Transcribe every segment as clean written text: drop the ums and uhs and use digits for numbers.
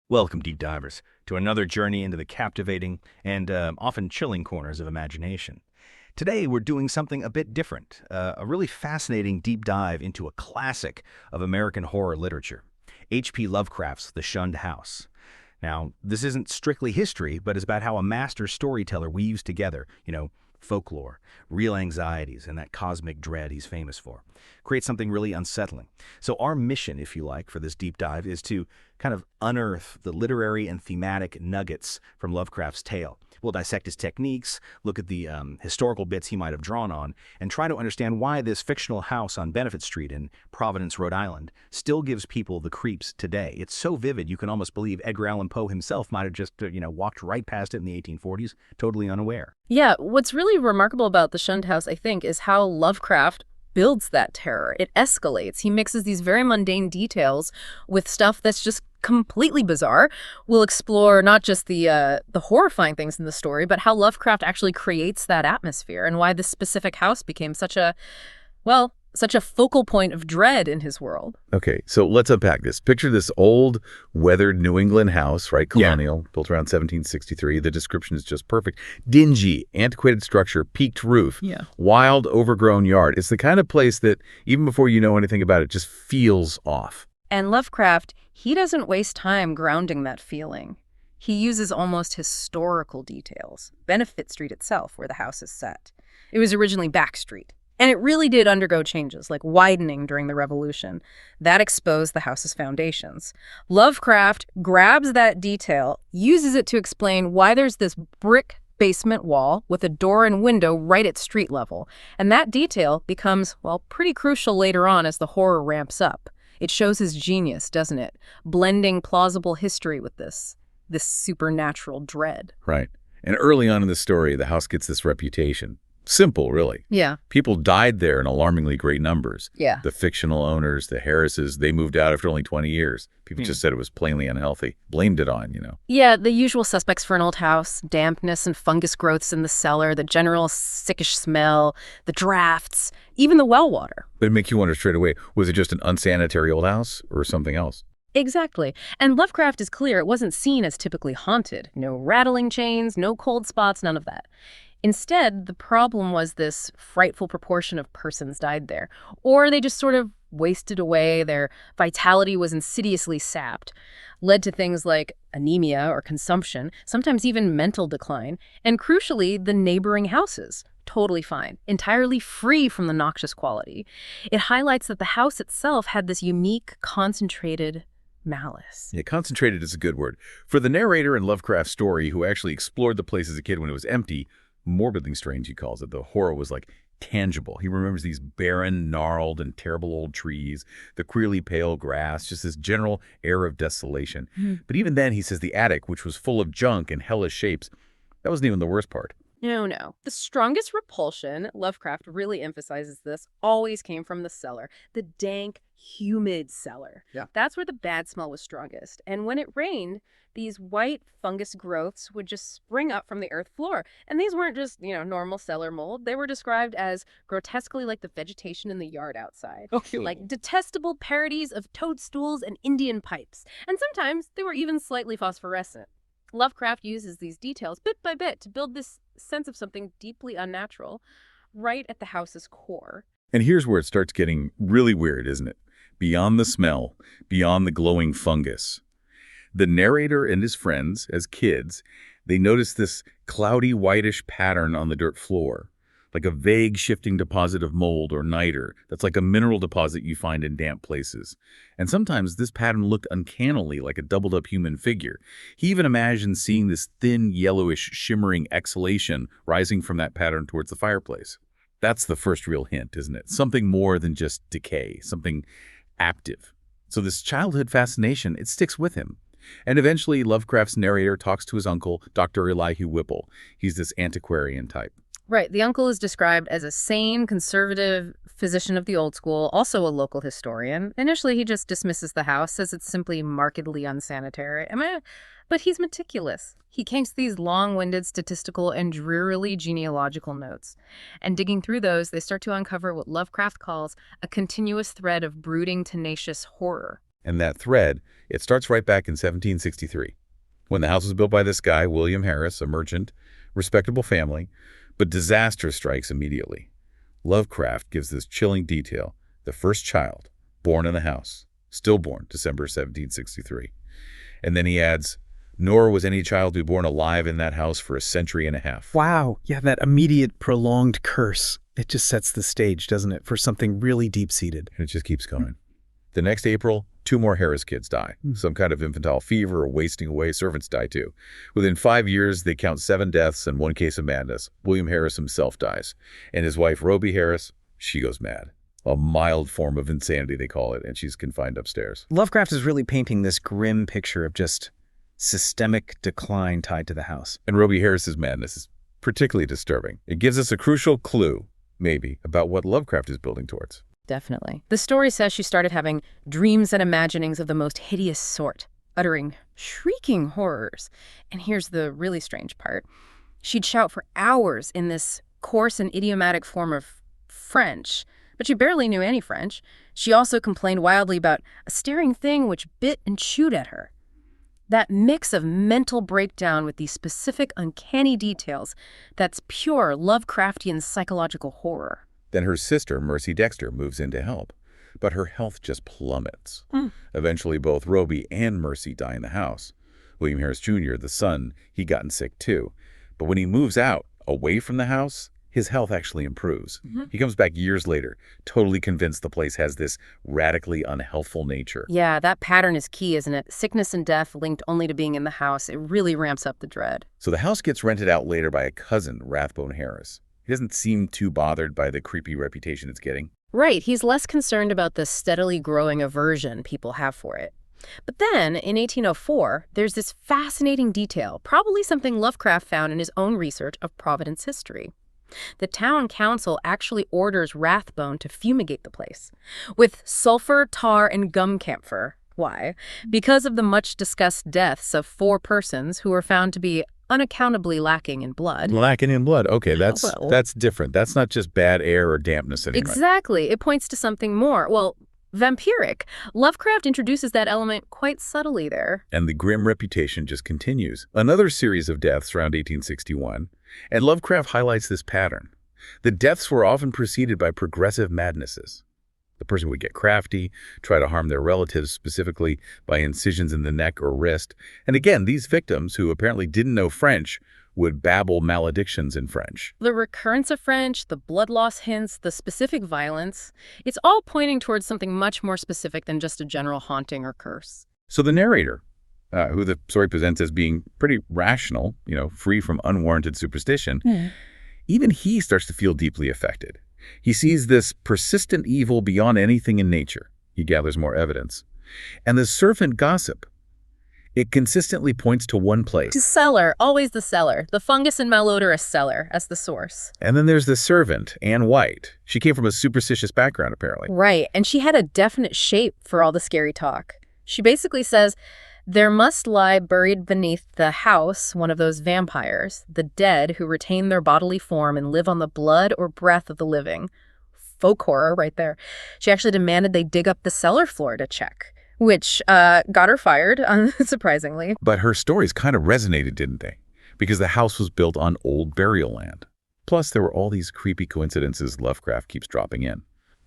Welcome, deep divers, to another journey into the captivating and often chilling corners of imagination. Today, we're doing something a bit different, a really fascinating deep dive into a classic of American horror literature, H.P. Lovecraft's The Shunned House. Now, this isn't strictly history, but it's about how a master storyteller weaves together, folklore, real anxieties, and that cosmic dread he's famous for. Creates something really unsettling. So our mission, if you like, for this deep dive is to kind of unearth the literary and thematic nuggets from Lovecraft's tale. We'll dissect his techniques, look at the historical bits he might have drawn on, and try to understand why this fictional house on Benefit Street in Providence, Rhode Island, still gives people the creeps today. It's so vivid you can almost believe Edgar Allan Poe himself might have just, walked right past it in the 1840s, totally unaware. Yeah, what's really remarkable about the Shuned House, I think, is how Lovecraft builds that terror. It escalates. He mixes these very mundane details with stuff that's just completely bizarre. We'll explore not just the horrifying things in the story, but how Lovecraft actually creates that atmosphere and why this specific house became such a focal point of dread in his world. Okay, so let's unpack this. Picture this old, weathered New England house, right? Colonial, built around 1763. The description is just perfect. Dingy, antiquated structure, peaked roof, wild, overgrown yard. It's the kind of place that, even before you know anything about it, just feels off. And Lovecraft, he doesn't waste time grounding that feeling. He uses almost historical details. Benefit Street itself, where the house is set. It was originally Back Street. And it really did undergo changes, like widening during the Revolution. That exposed the house's foundations. Lovecraft grabs that detail, uses it to explain why there's this brick basement wall with a door and window right at street level. And that detail becomes, pretty crucial later on as the horror ramps up. It shows his genius, doesn't it? Blending plausible history with this supernatural dread. Right. And early on in the story, the house gets this reputation. Simple, really. Yeah. People died there in alarmingly great numbers. Yeah. The fictional owners, the Harrises, they moved out after only 20 years. People just said it was plainly unhealthy. Blamed it on, Yeah, the usual suspects for an old house: dampness and fungus growths in the cellar, the general sickish smell, the drafts, even the well water. But it makes you wonder straight away, was it just an unsanitary old house or something else? Exactly. And Lovecraft is clear it wasn't seen as typically haunted. No rattling chains, no cold spots, none of that. Instead, the problem was this frightful proportion of persons died there, or they just sort of wasted away, their vitality was insidiously sapped, led to things like anemia or consumption, sometimes even mental decline, and crucially, the neighboring houses. Totally fine, entirely free from the noxious quality. It highlights that the house itself had this unique, concentrated malice. Yeah, concentrated is a good word. For the narrator in Lovecraft's story, who actually explored the place as a kid when it was empty, morbidly strange, he calls it. The horror was like tangible. He remembers these barren, gnarled, and terrible old trees, the queerly pale grass, just this general air of desolation. But even then, he says the attic, which was full of junk and hellish shapes, that wasn't even the worst part. No. The strongest repulsion, Lovecraft really emphasizes this, always came from the cellar. The dank, humid cellar. Yeah. That's where the bad smell was strongest. And when it rained, these white fungus growths would just spring up from the earth floor. And these weren't just, normal cellar mold. They were described as grotesquely like the vegetation in the yard outside. Okay. Like detestable parodies of toadstools and Indian pipes. And sometimes they were even slightly phosphorescent. Lovecraft uses these details bit by bit to build this sense of something deeply unnatural right at the house's core. And here's where it starts getting really weird, isn't it? Beyond the smell, beyond the glowing fungus. The narrator and his friends, as kids, they notice this cloudy whitish pattern on the dirt floor, like a vague shifting deposit of mold or niter that's like a mineral deposit you find in damp places. And sometimes this pattern looked uncannily like a doubled-up human figure. He even imagined seeing this thin, yellowish, shimmering exhalation rising from that pattern towards the fireplace. That's the first real hint, isn't it? Something more than just decay, something active. So this childhood fascination, it sticks with him. And eventually, Lovecraft's narrator talks to his uncle, Dr. Elihu Whipple. He's this antiquarian type. Right. The uncle is described as a sane, conservative physician of the old school, also a local historian. Initially, he just dismisses the house, says it's simply markedly unsanitary. But he's meticulous. He takes these long-winded statistical and drearily genealogical notes. And digging through those, they start to uncover what Lovecraft calls a continuous thread of brooding, tenacious horror. And that thread, it starts right back in 1763, when the house was built by this guy, William Harris, a merchant, respectable family, but disaster strikes immediately. Lovecraft gives this chilling detail: the first child born in the house, stillborn, December 1763. And then he adds, nor was any child to be born alive in that house for a century and a half. Wow. Yeah, that immediate prolonged curse. It just sets the stage, doesn't it, for something really deep-seated. And it just keeps going. The next April, 2 more Harris kids die. Some kind of infantile fever or wasting away. Servants die too. Within 5 years, they count 7 deaths and 1 case of madness. William Harris himself dies. And his wife, Roby Harris, she goes mad. A mild form of insanity, they call it, and she's confined upstairs. Lovecraft is really painting this grim picture of just systemic decline tied to the house. And Roby Harris's madness is particularly disturbing. It gives us a crucial clue, maybe, about what Lovecraft is building towards. Definitely. The story says she started having dreams and imaginings of the most hideous sort, uttering shrieking horrors. And here's the really strange part. She'd shout for hours in this coarse and idiomatic form of French, but she barely knew any French. She also complained wildly about a staring thing which bit and chewed at her. That mix of mental breakdown with these specific uncanny details, that's pure Lovecraftian psychological horror. Then her sister, Mercy Dexter, moves in to help, but her health just plummets. Eventually, both Roby and Mercy die in the house. William Harris Jr., the son, he'd gotten sick too. But when he moves out, away from the house, his health actually improves. He comes back years later, totally convinced the place has this radically unhealthful nature. Yeah, that pattern is key, isn't it? Sickness and death linked only to being in the house. It really ramps up the dread. So the house gets rented out later by a cousin, Rathbone Harris. He doesn't seem too bothered by the creepy reputation it's getting. Right, he's less concerned about the steadily growing aversion people have for it. But then, in 1804, there's this fascinating detail, probably something Lovecraft found in his own research of Providence history. The town council actually orders Rathbone to fumigate the place with sulfur, tar, and gum camphor. Why? Because of the much-discussed deaths of 4 persons who were found to be unaccountably lacking in blood. Lacking in blood. Okay, that's different. That's not just bad air or dampness anymore. Exactly. It points to something more. Well, vampiric. Lovecraft introduces that element quite subtly there. And the grim reputation just continues. Another series of deaths around 1861, and Lovecraft highlights this pattern. The deaths were often preceded by progressive madnesses. The person would get crafty, try to harm their relatives, specifically by incisions in the neck or wrist. And again, these victims, who apparently didn't know French, would babble maledictions in French. The recurrence of French, the blood loss hints, the specific violence, it's all pointing towards something much more specific than just a general haunting or curse. So the narrator, who the story presents as being pretty rational, free from unwarranted superstition, even he starts to feel deeply affected. He sees this persistent evil beyond anything in nature. He gathers more evidence. And the servant gossip, it consistently points to one place. To cellar, always the cellar. The fungus and malodorous cellar as the source. And then there's the servant, Anne White. She came from a superstitious background, apparently. Right, and she had a definite shape for all the scary talk. She basically says, there must lie buried beneath the house one of those vampires, the dead who retain their bodily form and live on the blood or breath of the living. Folk horror right there. She actually demanded they dig up the cellar floor to check, which got her fired, unsurprisingly. But her stories kind of resonated, didn't they? Because the house was built on old burial land. Plus, there were all these creepy coincidences Lovecraft keeps dropping in.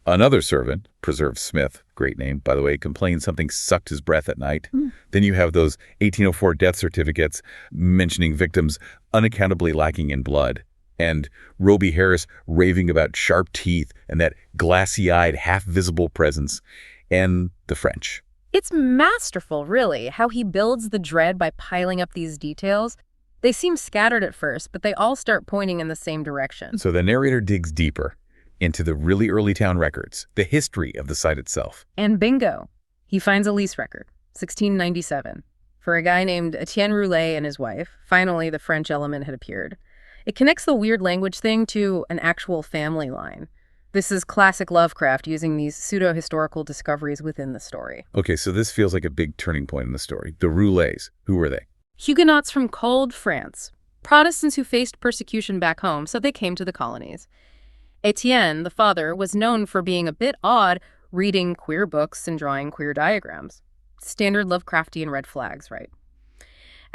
Another servant, Preserve Smith, great name, by the way, complained something sucked his breath at night. Then you have those 1804 death certificates mentioning victims unaccountably lacking in blood. And Roby Harris raving about sharp teeth and that glassy-eyed, half-visible presence. And the French. It's masterful, really, how he builds the dread by piling up these details. They seem scattered at first, but they all start pointing in the same direction. So the narrator digs deeper into the really early town records, the history of the site itself. And bingo, he finds a lease record, 1697, for a guy named Etienne Roulet and his wife. Finally, the French element had appeared. It connects the weird language thing to an actual family line. This is classic Lovecraft using these pseudo-historical discoveries within the story. Okay, so this feels like a big turning point in the story. The Roulets, who were they? Huguenots from cold France, Protestants who faced persecution back home, so they came to the colonies. Etienne, the father, was known for being a bit odd, reading queer books and drawing queer diagrams. Standard Lovecraftian red flags, right?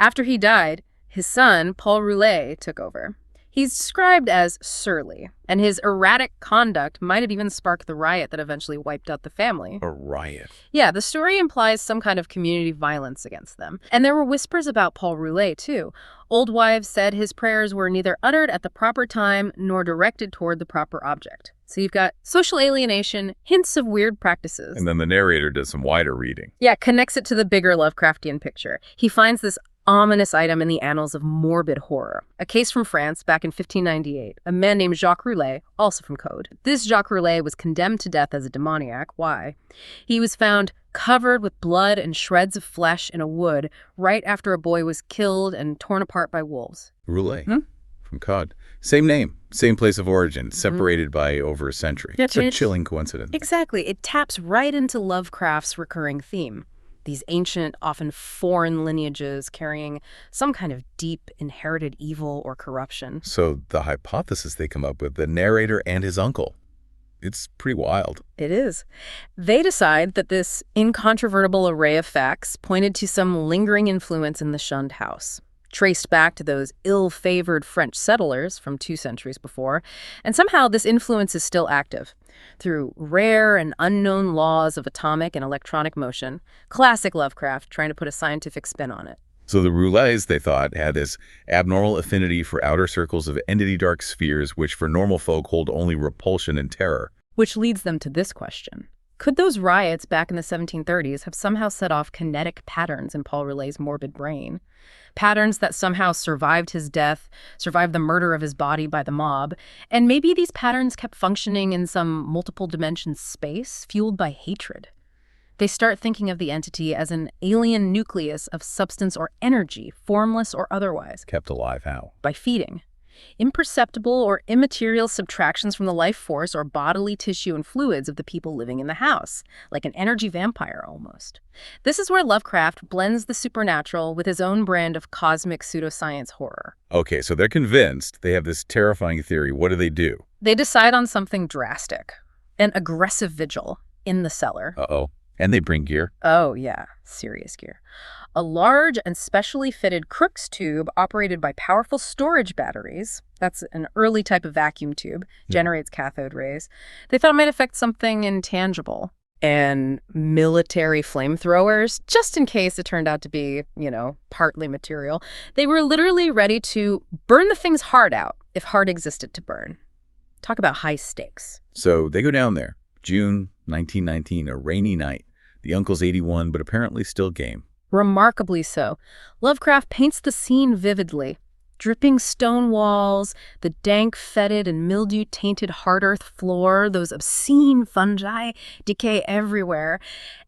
After he died, his son, Paul Roulet, took over. He's described as surly, and his erratic conduct might have even sparked the riot that eventually wiped out the family. A riot. Yeah, the story implies some kind of community violence against them. And there were whispers about Paul Roulet, too. Old wives said his prayers were neither uttered at the proper time nor directed toward the proper object. So you've got social alienation, hints of weird practices. And then the narrator does some wider reading. Yeah, connects it to the bigger Lovecraftian picture. He finds this ominous item in the annals of morbid horror. A case from France back in 1598. A man named Jacques Roulet, also from Code. This Jacques Roulet was condemned to death as a demoniac. Why? He was found covered with blood and shreds of flesh in a wood right after a boy was killed and torn apart by wolves. Roulet. From Cod. Same name, same place of origin, separated by over a century. Yeah, it's a chilling coincidence. Exactly. It taps right into Lovecraft's recurring theme. These ancient, often foreign lineages carrying some kind of deep inherited evil or corruption. So the hypothesis they come up with, the narrator and his uncle, it's pretty wild. It is. They decide that this incontrovertible array of facts pointed to some lingering influence in the Shuned House, traced back to those ill-favored French settlers from 2 centuries before, and somehow this influence is still active. Through rare and unknown laws of atomic and electronic motion, classic Lovecraft trying to put a scientific spin on it. So the Roulets, they thought, had this abnormal affinity for outer circles of entity-dark spheres, which for normal folk hold only repulsion and terror. Which leads them to this question. Could those riots back in the 1730s have somehow set off kinetic patterns in Paul Roulet's morbid brain? Patterns that somehow survived his death, survived the murder of his body by the mob, and maybe these patterns kept functioning in some multiple dimension space, fueled by hatred. They start thinking of the entity as an alien nucleus of substance or energy, formless or otherwise. Kept alive how? By feeding. Imperceptible or immaterial subtractions from the life force or bodily tissue and fluids of the people living in the house, like an energy vampire almost. This is where Lovecraft blends the supernatural with his own brand of cosmic pseudoscience horror. Okay, so they're convinced. They have this terrifying theory. What do? They decide on something drastic. An aggressive vigil in the cellar. Uh-oh. And they bring gear. Oh, yeah. Serious gear. A large and specially fitted Crookes tube operated by powerful storage batteries. That's an early type of vacuum tube. Generates cathode rays. They thought it might affect something intangible. And military flamethrowers, just in case it turned out to be, partly material. They were literally ready to burn the thing's heart out if heart existed to burn. Talk about high stakes. So they go down there. June 1919, a rainy night. The uncle's 81, but apparently still game. Remarkably so. Lovecraft paints the scene vividly. Dripping stone walls, the dank, fetid, and mildew-tainted hard earth floor, those obscene fungi decay everywhere,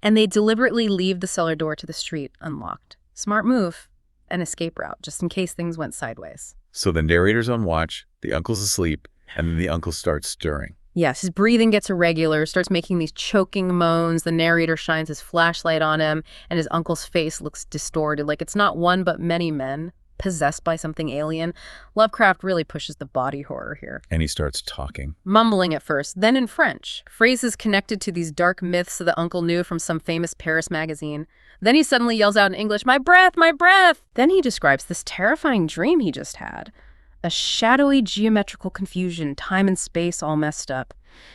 and they deliberately leave the cellar door to the street unlocked. Smart move. An escape route, just in case things went sideways. So the narrator's on watch, the uncle's asleep, and then the uncle starts stirring. Yes, his breathing gets irregular, starts making these choking moans. The narrator shines his flashlight on him, and his uncle's face looks distorted, like it's not one but many men possessed by something alien. Lovecraft really pushes the body horror here. And he starts talking. Mumbling at first, then in French. Phrases connected to these dark myths that the uncle knew from some famous Paris magazine. Then he suddenly yells out in English, "My breath, my breath!" Then he describes this terrifying dream he just had. A shadowy geometrical confusion, time and space all messed up.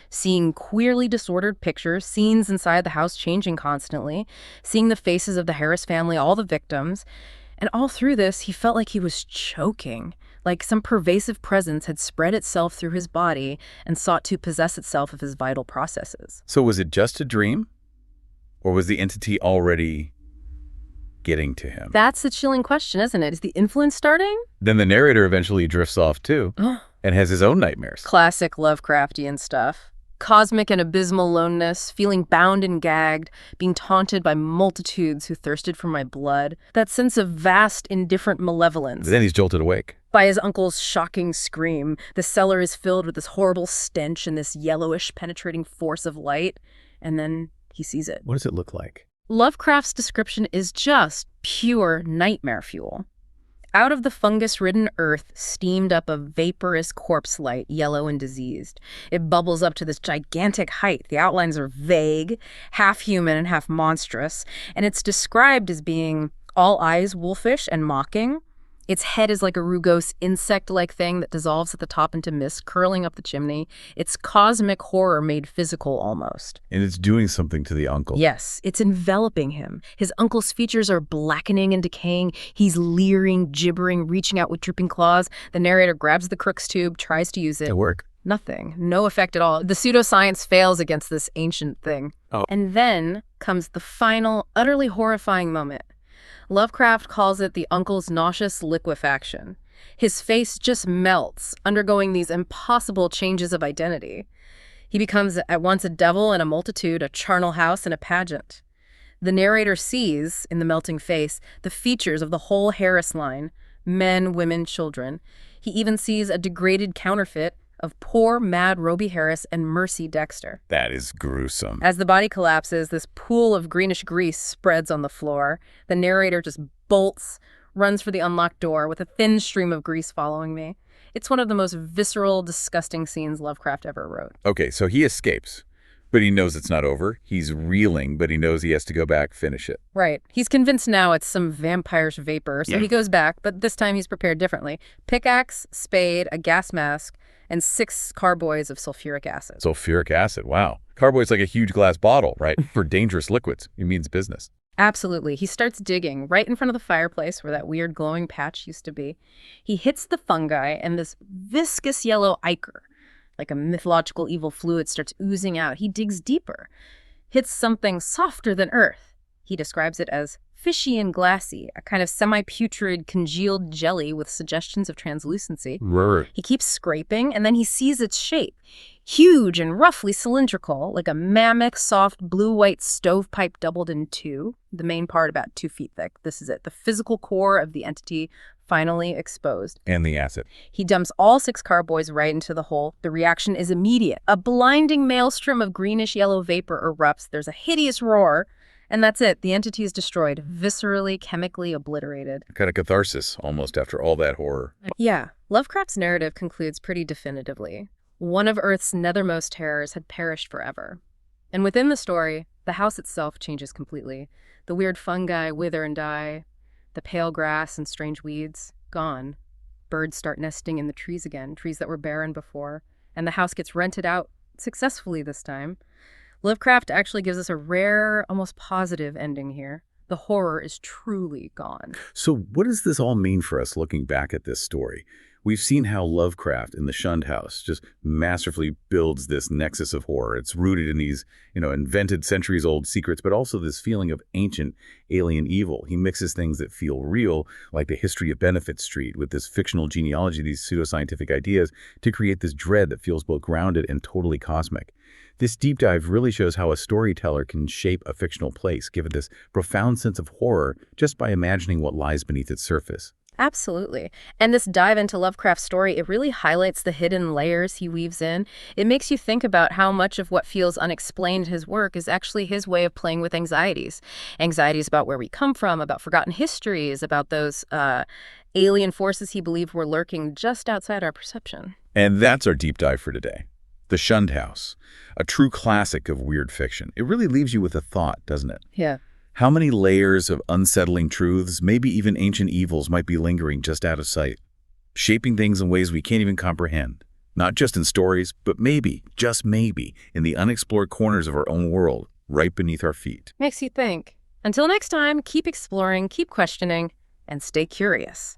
Seeing queerly disordered pictures, scenes inside the house changing constantly, seeing the faces of the Harris family, all the victims. And all through this, he felt like he was choking, like some pervasive presence had spread itself through his body and sought to possess itself of his vital processes. So was it just a dream? Or was the entity already getting to him? That's the chilling question, isn't it? Is the influence starting? Then the narrator eventually drifts off too and has his own nightmares. Classic Lovecraftian stuff. Cosmic and abysmal loneness, feeling bound and gagged, being taunted by multitudes who thirsted for my blood. That sense of vast, indifferent malevolence. Then he's jolted awake. By his uncle's shocking scream, the cellar is filled with this horrible stench and this yellowish, penetrating force of light. And then he sees it. What does it look like? Lovecraft's description is just pure nightmare fuel. Out of the fungus-ridden earth steamed up a vaporous corpse light, yellow and diseased. It bubbles up to this gigantic height. The outlines are vague, half human and half monstrous, and it's described as being all eyes wolfish and mocking. Its head is like a rugose insect-like thing that dissolves at the top into mist, curling up the chimney. It's cosmic horror made physical almost. And it's doing something to the uncle. Yes, it's enveloping him. His uncle's features are blackening and decaying. He's leering, gibbering, reaching out with dripping claws. The narrator grabs the Crookes tube, tries to use it. It work. Nothing. No effect at all. The pseudoscience fails against this ancient thing. Oh. And then comes the final, utterly horrifying moment. Lovecraft calls it the uncle's nauseous liquefaction. His face just melts, undergoing these impossible changes of identity. He becomes at once a devil and a multitude, a charnel house and a pageant. The narrator sees, in the melting face, the features of the whole Harris line, men, women, children. He even sees a degraded counterfeit of poor, mad Roby Harris and Mercy Dexter. That is gruesome. As the body collapses, this pool of greenish grease spreads on the floor. The narrator just bolts, runs for the unlocked door with a thin stream of grease following me. It's one of the most visceral, disgusting scenes Lovecraft ever wrote. Okay, so he escapes, but he knows it's not over. He's reeling, but he knows he has to go back, finish it. Right. He's convinced now it's some vampirish vapor, so he goes back, but this time he's prepared differently. Pickaxe, spade, a gas mask, and 6 carboys of sulfuric acid. Sulfuric acid, wow. Carboy's like a huge glass bottle, right? For dangerous liquids. He means business. Absolutely. He starts digging right in front of the fireplace where that weird glowing patch used to be. He hits the fungi, and this viscous yellow ichor, like a mythological evil fluid, starts oozing out. He digs deeper, hits something softer than earth. He describes it as fishy and glassy, a kind of semi-putrid congealed jelly with suggestions of translucency. Rrr. He keeps scraping, and then he sees its shape. Huge and roughly cylindrical, like a mammoth, soft, blue-white stovepipe doubled in 2. The main part about 2 feet thick. This is it. The physical core of the entity finally exposed. And the acid. He dumps all 6 carboys right into the hole. The reaction is immediate. A blinding maelstrom of greenish-yellow vapor erupts. There's a hideous roar. And that's it. The entity is destroyed, viscerally, chemically obliterated. Kind of catharsis, almost, after all that horror. Yeah. Lovecraft's narrative concludes pretty definitively. One of Earth's nethermost terrors had perished forever. And within the story, the house itself changes completely. The weird fungi wither and die. The pale grass and strange weeds, gone. Birds start nesting in the trees again, trees that were barren before. And the house gets rented out, successfully this time. Lovecraft actually gives us a rare, almost positive ending here. The horror is truly gone. So what does this all mean for us looking back at this story? We've seen how Lovecraft in the Shuned House just masterfully builds this nexus of horror. It's rooted in these, invented centuries-old secrets, but also this feeling of ancient alien evil. He mixes things that feel real, like the history of Benefit Street, with this fictional genealogy, these pseudoscientific ideas, to create this dread that feels both grounded and totally cosmic. This deep dive really shows how a storyteller can shape a fictional place, give it this profound sense of horror just by imagining what lies beneath its surface. Absolutely. And this dive into Lovecraft's story, it really highlights the hidden layers he weaves in. It makes you think about how much of what feels unexplained in his work is actually his way of playing with anxieties. Anxieties about where we come from, about forgotten histories, about those alien forces he believed were lurking just outside our perception. And that's our deep dive for today. The Shuned House, a true classic of weird fiction. It really leaves you with a thought, doesn't it? Yeah. How many layers of unsettling truths, maybe even ancient evils, might be lingering just out of sight, shaping things in ways we can't even comprehend, not just in stories, but maybe, just maybe, in the unexplored corners of our own world, right beneath our feet. Makes you think. Until next time, keep exploring, keep questioning, and stay curious.